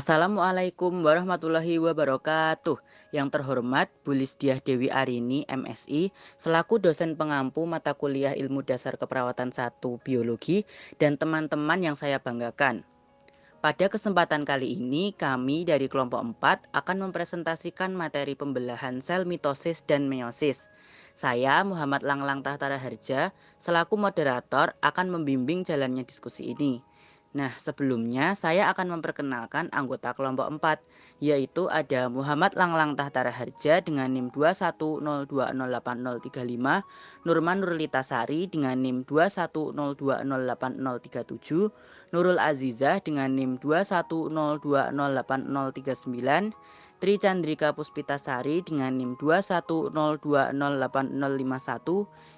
Assalamualaikum warahmatullahi wabarakatuh. Yang terhormat Bu Lisdiah Dewi Arini, MSI, selaku dosen pengampu mata kuliah Ilmu Dasar Keperawatan 1 Biologi dan teman-teman yang saya banggakan. Pada kesempatan kali ini, kami dari kelompok 4 akan mempresentasikan materi pembelahan sel mitosis dan meiosis. Saya, Muhammad Langlang Tahtara Harja, selaku moderator akan membimbing jalannya diskusi ini. Nah, sebelumnya saya akan memperkenalkan anggota kelompok 4, yaitu ada Muhammad Langlang Tahtara Harja dengan NIM 210208035, Nurman Nurlita Sari dengan NIM 210208037, Nurul Azizah dengan NIM 210208039, Tri Chandrika Puspitasari dengan NIM 210208051,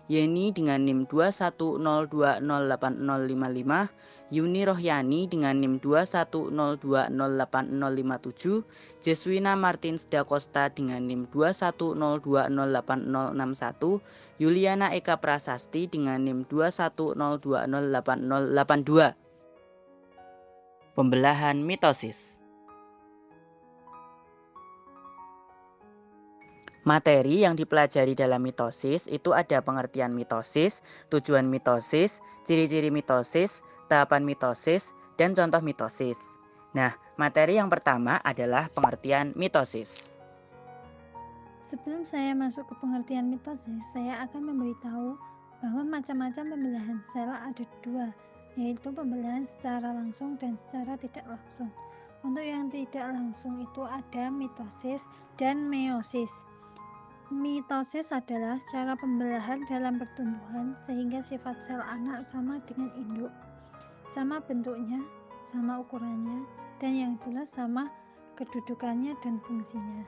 Yeni dengan NIM 210208055, Yuni Rohyani dengan NIM 210208057, Jeswina Martins Da Costa dengan NIM 210208061, Yuliana Eka Prasasti dengan NIM 210208082. Pembelahan mitosis. Materi yang dipelajari dalam mitosis itu ada pengertian mitosis, tujuan mitosis, ciri-ciri mitosis, tahapan mitosis, dan contoh mitosis. Nah, materi yang pertama adalah pengertian mitosis. Sebelum saya masuk ke pengertian mitosis, saya akan memberitahu bahwa macam-macam pembelahan sel ada dua, yaitu pembelahan secara langsung dan secara tidak langsung. Untuk yang tidak langsung itu ada mitosis dan meiosis. Mitosis adalah cara pembelahan dalam pertumbuhan sehingga sifat sel anak sama dengan induk, sama bentuknya, sama ukurannya, dan yang jelas sama kedudukannya dan fungsinya.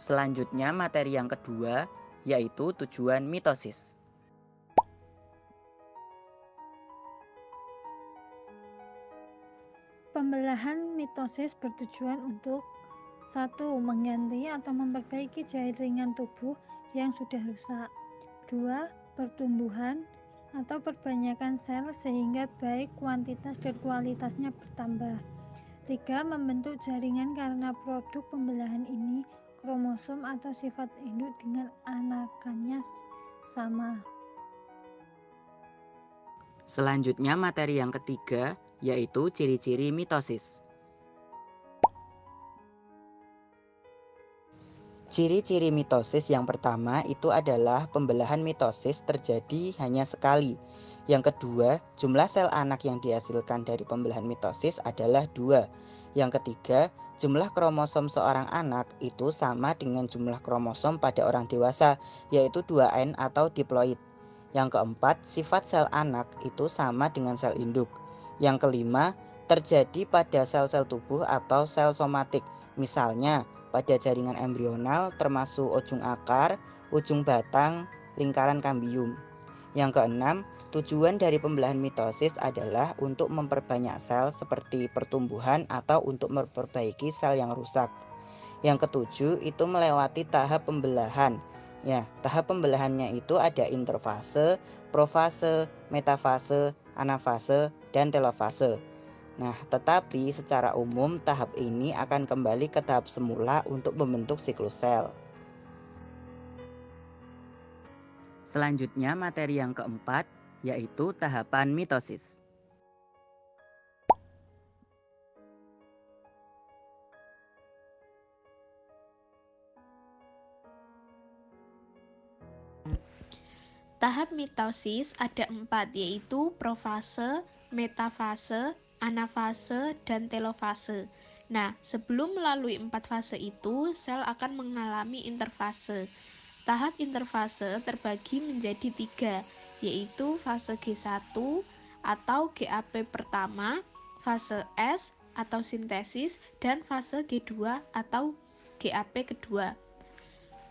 Selanjutnya materi yang kedua yaitu tujuan mitosis. Pembelahan mitosis bertujuan untuk 1. Mengganti atau memperbaiki jaringan tubuh yang sudah rusak. 2. Pertumbuhan atau perbanyakan sel sehingga baik kuantitas dan kualitasnya bertambah. 3. Membentuk jaringan karena produk pembelahan ini kromosom atau sifat induk dengan anakannya sama. Selanjutnya materi yang ketiga yaitu ciri-ciri mitosis. Ciri-ciri mitosis yang pertama itu adalah pembelahan mitosis terjadi hanya sekali. Yang kedua, jumlah sel anak yang dihasilkan dari pembelahan mitosis adalah 2. Yang ketiga, jumlah kromosom seorang anak itu sama dengan jumlah kromosom pada orang dewasa, yaitu 2N atau diploid. Yang keempat, sifat sel anak itu sama dengan sel induk. Yang kelima, terjadi pada sel-sel tubuh atau sel somatik, misalnya pada jaringan embrional termasuk ujung akar, ujung batang, lingkaran kambium. Yang keenam, tujuan dari pembelahan mitosis adalah untuk memperbanyak sel seperti pertumbuhan atau untuk memperbaiki sel yang rusak. Yang ketujuh itu melewati tahap pembelahan. Ya, tahap pembelahannya itu ada interfase, profase, metafase, anafase, dan telofase. Nah, tetapi secara umum tahap ini akan kembali ke tahap semula untuk membentuk siklus sel. Selanjutnya materi yang keempat yaitu tahapan mitosis. Tahap mitosis ada 4, yaitu profase, metafase, anafase, dan telofase. Nah, sebelum melalui 4 fase itu, sel akan mengalami interfase. Tahap interfase terbagi menjadi 3, yaitu fase G1 atau GAP pertama, fase S atau sintesis, dan fase G2 atau GAP kedua.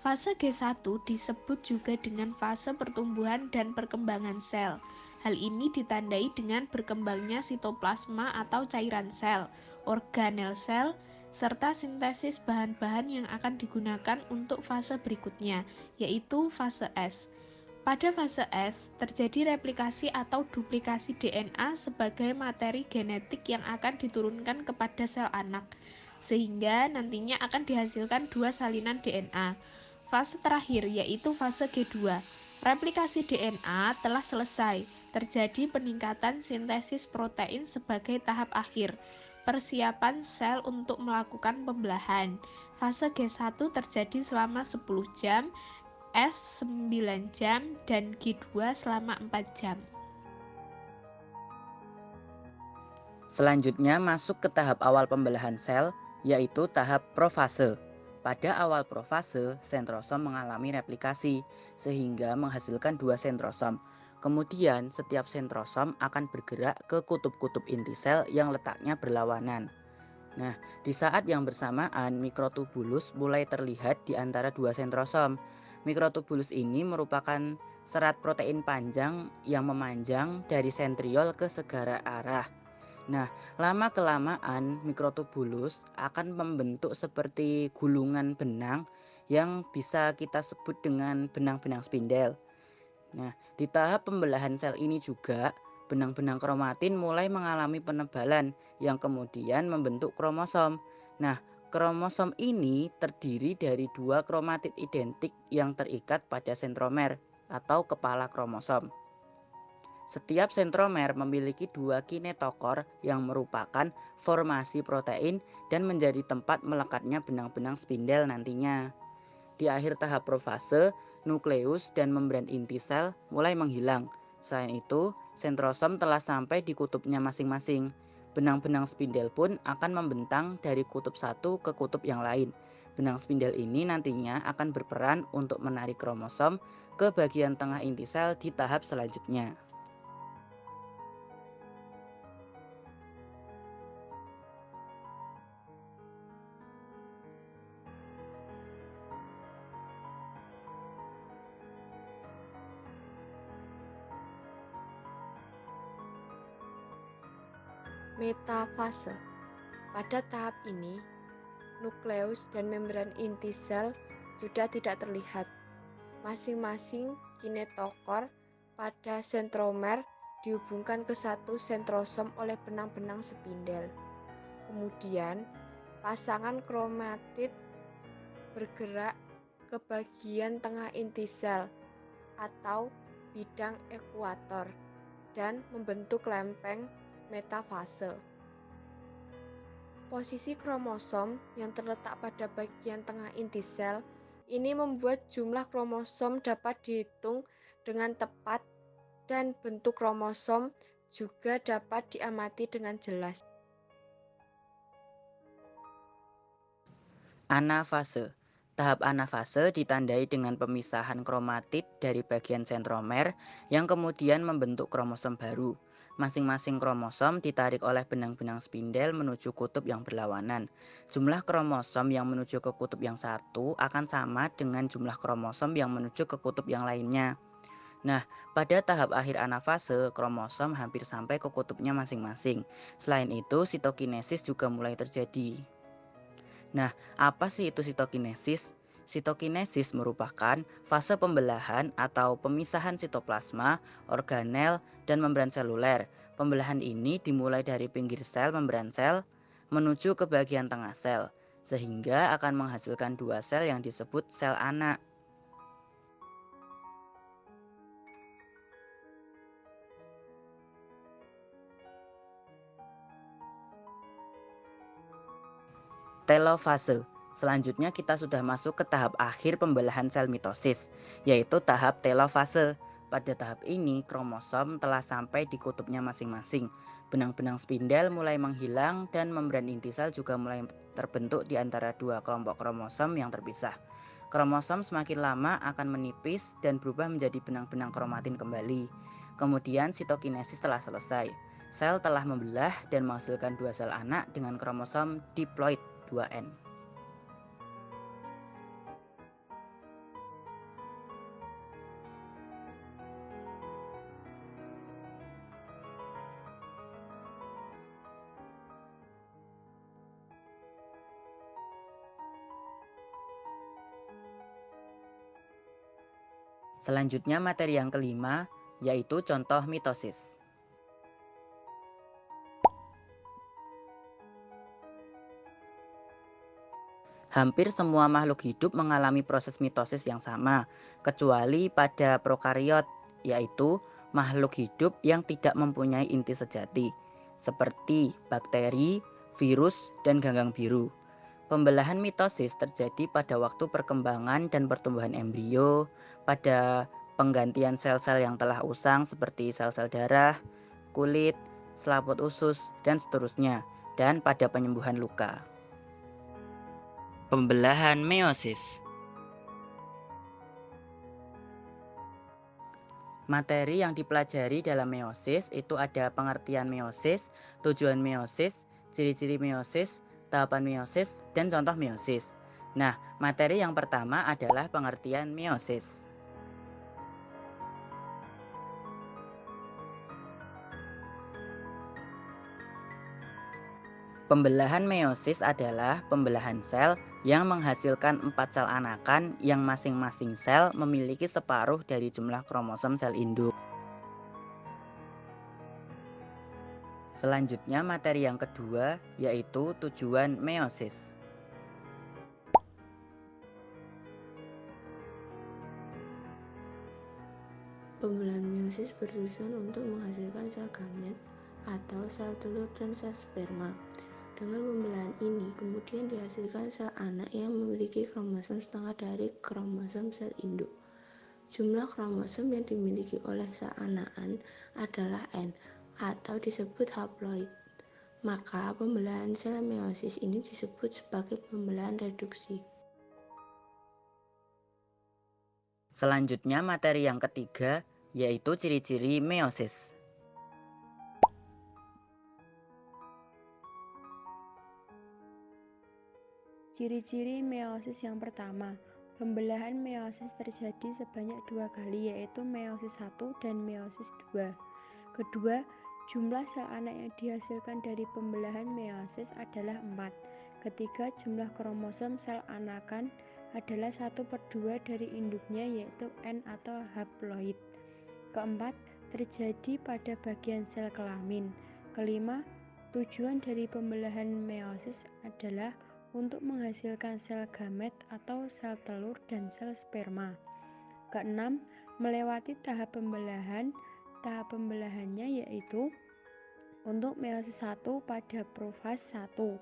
Fase G1 disebut juga dengan fase pertumbuhan dan perkembangan sel. Hal ini ditandai dengan berkembangnya sitoplasma atau cairan sel, organel sel, serta sintesis bahan-bahan yang akan digunakan untuk fase berikutnya, yaitu fase S. Pada fase S, terjadi replikasi atau duplikasi DNA sebagai materi genetik yang akan diturunkan kepada sel anak, sehingga nantinya akan dihasilkan dua salinan DNA. Fase terakhir yaitu fase G2. Replikasi DNA telah selesai, terjadi peningkatan sintesis protein sebagai tahap akhir, persiapan sel untuk melakukan pembelahan. Fase G1 terjadi selama 10 jam, S 9 jam, dan G2 selama 4 jam. Selanjutnya masuk ke tahap awal pembelahan sel, yaitu tahap profase. Pada awal profase, sentrosom mengalami replikasi, sehingga menghasilkan dua sentrosom. Kemudian, setiap sentrosom akan bergerak ke kutub-kutub inti sel yang letaknya berlawanan. Nah, di saat yang bersamaan, mikrotubulus mulai terlihat di antara dua sentrosom. Mikrotubulus ini merupakan serat protein panjang yang memanjang dari sentriol ke segala arah. Nah, lama-kelamaan mikrotubulus akan membentuk seperti gulungan benang yang bisa kita sebut dengan benang-benang spindel. Nah, di tahap pembelahan sel ini juga, benang-benang kromatin mulai mengalami penebalan yang kemudian membentuk kromosom. Nah, kromosom ini terdiri dari dua kromatid identik yang terikat pada sentromer atau kepala kromosom. Setiap sentromer memiliki dua kinetokor yang merupakan formasi protein dan menjadi tempat melekatnya benang-benang spindel nantinya. Di akhir tahap profase, nukleus dan membran inti sel mulai menghilang. Selain itu, sentrosom telah sampai di kutubnya masing-masing. Benang-benang spindel pun akan membentang dari kutub satu ke kutub yang lain. Benang spindel ini nantinya akan berperan untuk menarik kromosom ke bagian tengah inti sel di tahap selanjutnya. Metafase. Pada tahap ini, nukleus dan membran inti sel sudah tidak terlihat. Masing-masing kinetokor pada sentromer dihubungkan ke satu sentrosom oleh benang-benang spindel. Kemudian, pasangan kromatid bergerak ke bagian tengah inti sel atau bidang ekuator dan membentuk lempeng metafase. Posisi kromosom yang terletak pada bagian tengah inti sel ini membuat jumlah kromosom dapat dihitung dengan tepat dan bentuk kromosom juga dapat diamati dengan jelas. Anafase. Tahap anafase ditandai dengan pemisahan kromatid dari bagian sentromer yang kemudian membentuk kromosom baru. Masing-masing kromosom ditarik oleh benang-benang spindel menuju kutub yang berlawanan. Jumlah kromosom yang menuju ke kutub yang satu akan sama dengan jumlah kromosom yang menuju ke kutub yang lainnya. Nah, pada tahap akhir anafase, kromosom hampir sampai ke kutubnya masing-masing. Selain itu, sitokinesis juga mulai terjadi. Nah, apa sih itu sitokinesis? Sitokinesis merupakan fase pembelahan atau pemisahan sitoplasma, organel, dan membran seluler. Pembelahan ini dimulai dari pinggir sel membran sel menuju ke bagian tengah sel, sehingga akan menghasilkan dua sel yang disebut sel anak. Telofase. Selanjutnya kita sudah masuk ke tahap akhir pembelahan sel mitosis, yaitu tahap telofase. Pada tahap ini, kromosom telah sampai di kutubnya masing-masing. Benang-benang spindel mulai menghilang dan membran inti sel juga mulai terbentuk di antara dua kelompok kromosom yang terpisah. Kromosom semakin lama akan menipis dan berubah menjadi benang-benang kromatin kembali. Kemudian sitokinesis telah selesai. Sel telah membelah dan menghasilkan dua sel anak dengan kromosom diploid 2N. Selanjutnya materi yang kelima yaitu contoh mitosis. Hampir semua makhluk hidup mengalami proses mitosis yang sama, kecuali pada prokariot, yaitu makhluk hidup yang tidak mempunyai inti sejati, seperti bakteri, virus, dan ganggang biru. Pembelahan mitosis terjadi pada waktu perkembangan dan pertumbuhan embrio, pada penggantian sel-sel yang telah usang seperti sel-sel darah, kulit, selaput usus, dan seterusnya, dan pada penyembuhan luka. Pembelahan meiosis. Materi yang dipelajari dalam meiosis itu ada pengertian meiosis, tujuan meiosis, ciri-ciri meiosis, tahapan meiosis, dan contoh meiosis. Nah, materi yang pertama adalah pengertian meiosis. Pembelahan meiosis adalah pembelahan sel yang menghasilkan 4 sel anakan yang masing-masing sel memiliki separuh dari jumlah kromosom sel induk. Selanjutnya materi yang kedua yaitu tujuan meiosis. Pembelahan meiosis bertujuan untuk menghasilkan sel gamet atau sel telur dan sel sperma. Dengan pembelahan ini kemudian dihasilkan sel anak yang memiliki kromosom setengah dari kromosom sel induk. Jumlah kromosom yang dimiliki oleh sel anakan adalah N atau disebut haploid. Maka pembelahan sel meiosis ini disebut sebagai pembelahan reduksi. Selanjutnya materi yang ketiga yaitu ciri-ciri meiosis. Ciri-ciri meiosis yang pertama, pembelahan meiosis terjadi sebanyak 2 kali, yaitu meiosis 1 dan meiosis 2. Kedua, jumlah sel anak yang dihasilkan dari pembelahan meiosis adalah 4. Ketiga, jumlah kromosom sel anakan adalah 1/2 dari induknya, yaitu N atau haploid. Keempat, terjadi pada bagian sel kelamin. Kelima, tujuan dari pembelahan meiosis adalah untuk menghasilkan sel gamet atau sel telur dan sel sperma. Keenam, melewati tahap pembelahan. Tahap pembelahannya yaitu untuk meiosis 1 pada profase 1,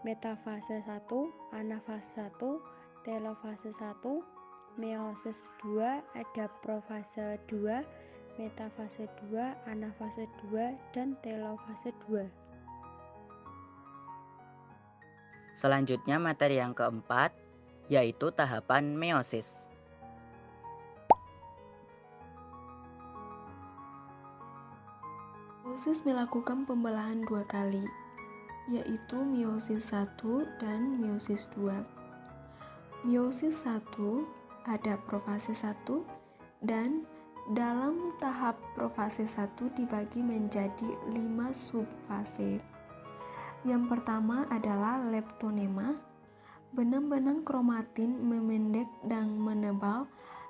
metafase 1, anafase 1, telofase 1, meiosis 2 ada profase 2, metafase 2, anafase 2, dan telofase 2. Selanjutnya materi yang keempat yaitu tahapan meiosis. Meiosis melakukan pembelahan 2 kali, yaitu meiosis 1 dan meiosis 2. Meiosis 1 ada profase 1 dan dalam tahap profase 1 dibagi menjadi 5 subfase. Yang pertama adalah leptonema, benang-benang kromatin memendek dan menebal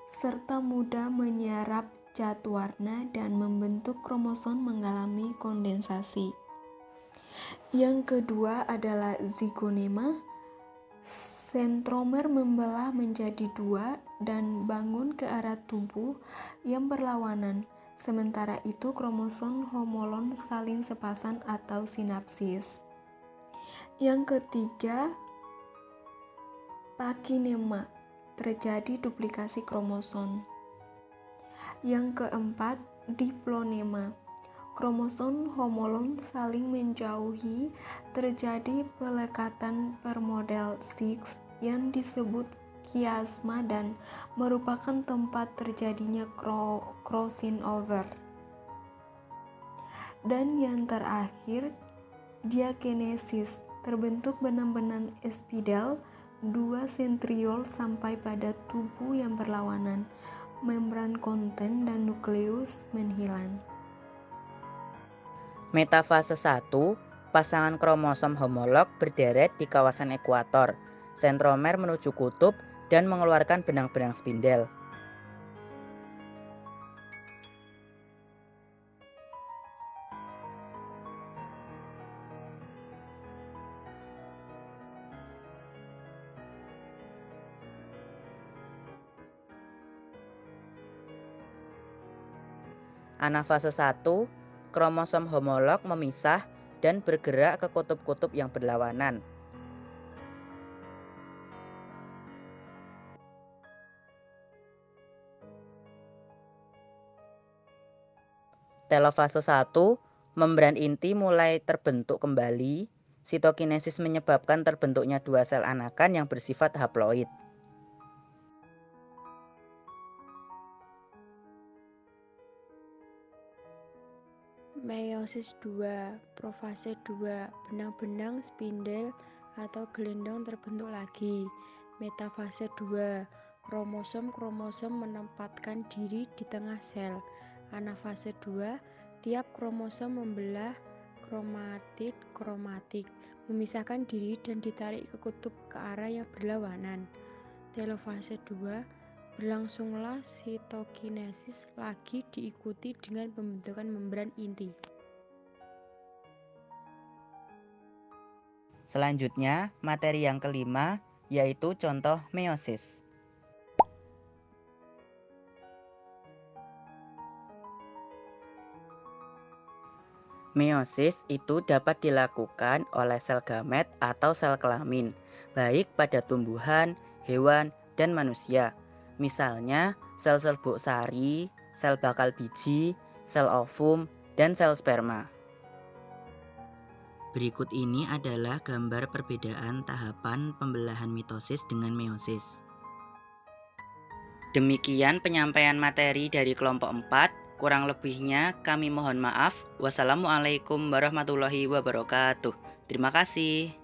serta mudah menyerap zat warna dan membentuk kromosom mengalami kondensasi. Yang kedua adalah zigonema, sentromer membelah menjadi 2 dan bangun ke arah tubuh yang berlawanan. Sementara itu kromosom homolog saling sepasang atau sinapsis. Yang ketiga, pakinema, terjadi duplikasi kromosom. Yang keempat, diplonema, kromosom homolog saling menjauhi, terjadi pelekatan per model 6 yang disebut kiasma dan merupakan tempat terjadinya crossing over. Dan yang terakhir, diakinesis, terbentuk benang-benang spidal 2 sentriol sampai pada tubuh yang berlawanan, membran konten dan nukleus menghilang. Metafase 1, pasangan kromosom homolog berderet di kawasan ekuator, sentromer menuju kutub dan mengeluarkan benang-benang spindel. Anafase 1, kromosom homolog memisah dan bergerak ke kutub-kutub yang berlawanan. Telofase 1, membran inti mulai terbentuk kembali. Sitokinesis menyebabkan terbentuknya dua sel anakan yang bersifat haploid. Meiosis 2, profase 2, benang-benang spindel atau gelendong terbentuk lagi. Metafase 2, kromosom-kromosom menempatkan diri di tengah sel. Anafase 2, tiap kromosom membelah kromatik, memisahkan diri dan ditarik ke kutub ke arah yang berlawanan. Telofase 2, berlangsunglah sitokinesis lagi diikuti dengan pembentukan membran inti. Selanjutnya, materi yang kelima yaitu contoh meiosis. Meiosis itu dapat dilakukan oleh sel gamet atau sel kelamin, baik pada tumbuhan, hewan, dan manusia. Misalnya, sel serbuk sari, sel bakal biji, sel ovum, dan sel sperma. Berikut ini adalah gambar perbedaan tahapan pembelahan mitosis dengan meiosis. Demikian penyampaian materi dari kelompok 4. Kurang lebihnya kami mohon maaf. Wassalamualaikum warahmatullahi wabarakatuh. Terima kasih.